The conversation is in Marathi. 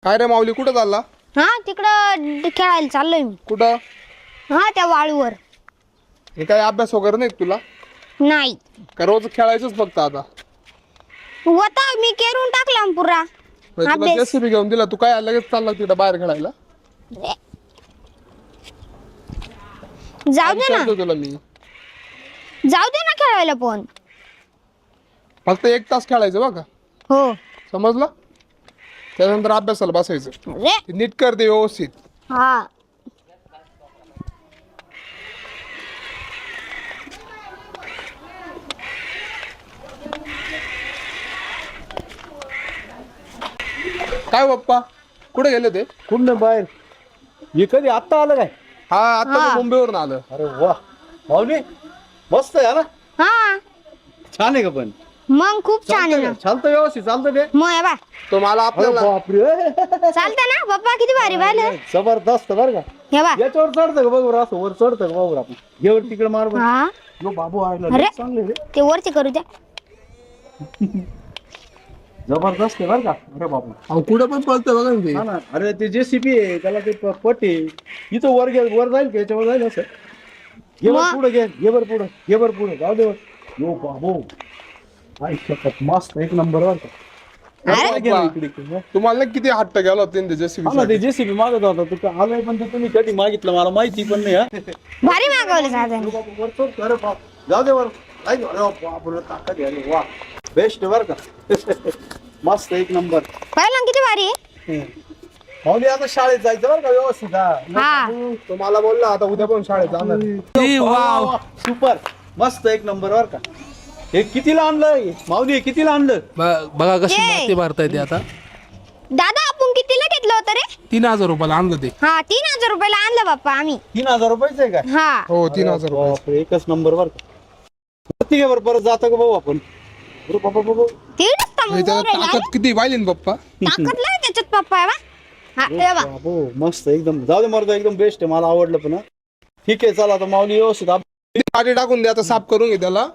काय रे माऊली, कुठं चालला? हा तिकडं खेळायला चाललोय मी. कुठं? हा त्या वाळूवर. हे काय अभ्यास वगैरे नाही का तुला? नाही का रोज खेळायचंच फक्त आता? होता मी केरून टाकला पुरा तुला अभ्यास. जेसीबी घेऊन दिला, तू काय लगेच चालला तिकडे बाहेर खेळायला? जाऊ दे ना, विचारतो तुला मी. जाऊ दे ना खेळायला पण. फक्त 1 तास खेळायचं बघा, हो. समजलं? त्यानंतर अभ्यासाला बसायचं. अरे ते नीट कर दे व्यवस्थित. हा काय पप्पा, कुठे गेले ते? कुठं बाहेर? हे कधी आत्ता आलं काय? हा, आता हा. मुंबईवरून आलं. अरे वा माऊली, मस्त आहे ना? हा छान आहे का पण? मग खूप छान आहे ना. चालतं व्यवस्थित चालतं ते? मग हे बा तो मला अरे आपल्याला बापरे, चालतं ना पप्पा, किती भारी पाहिलं. जबरदस्त बरं का. हे बा याच्यावर चढतं का बघ, असं वर चढतं का बघ आपण? ये वर तिकडे मार बघ. हा यो बाबू आहे अरे. चांगले रे, ते वरचे करू द्या. जबरदस्त आहे बरं का. अरे बाबू, अहो, कुठं पण पळतंय बघा ना ते. हा ना. अरे ते जेसीबी आहे, त्याला ते पट आहे. इथं वर वर जाईल का? याच्यावर जाईल असं. ये वर मग? पुढे घे, ये वर पुढे, ये वर पुढे, जाऊ दे वर. यो बाबू, आई शपथ, मस्त एक नंबर वर का. अरे. काय गेलं इकडे इकडे? तुम्हाला ना किती हट्ट गेला होता ते जेसीबी? हा ना, ते जेसीबी मागत होता तू का आलाय, पण ते तुम्ही कधी मागितलं मला माहिती पण नाही. हा भारी मागवलं साधन. यो बाबू, वर चढ, अरे बाप, जाऊ दे वर. अरे बाप रे, ताकद आहे, वा बेस्ट बर का. मस्त एक नंबर. पाहिलं ना किती भारी आहे. माऊली, आता शाळेत जायचं बरं का व्यवस्थित. हा तुम्हाला बोलला आता उद्या पण शाळेत जाणार. वाव, सुपर, मस्त एक नंबर बर का. हे कितीला आणलं माऊली, हे कितीला आणलं? बघा कशी ये. माती भरताय ते आता. दादा आपण कितीला घेतलं होतं रे? 3000 रुपयाला आणलं ते. हा 3000 रुपयाला आणलं बाप्पा आम्ही. 3000 रुपयाचं आहे का? हा हो, 3000 रुपये. बापरे, एकच नंबर बर का. किती वर परत जातं का भाऊ आपण? अरे बाबा बाबा. तीनच हे त्याला ताकद किती पाहिली ना पप्पा? ताकद लय त्याच्यात पप्पा आहे बा. हा हे बा बाबू, मस्त एकदम. जाऊ दे मर्द, एकदम बेस्ट आहे, मला आवडलं पण. हा. ठीक आहे, चला आता माऊली व्यवस्थित पाठी टाकून दे, आता साफ करून घे त्याला.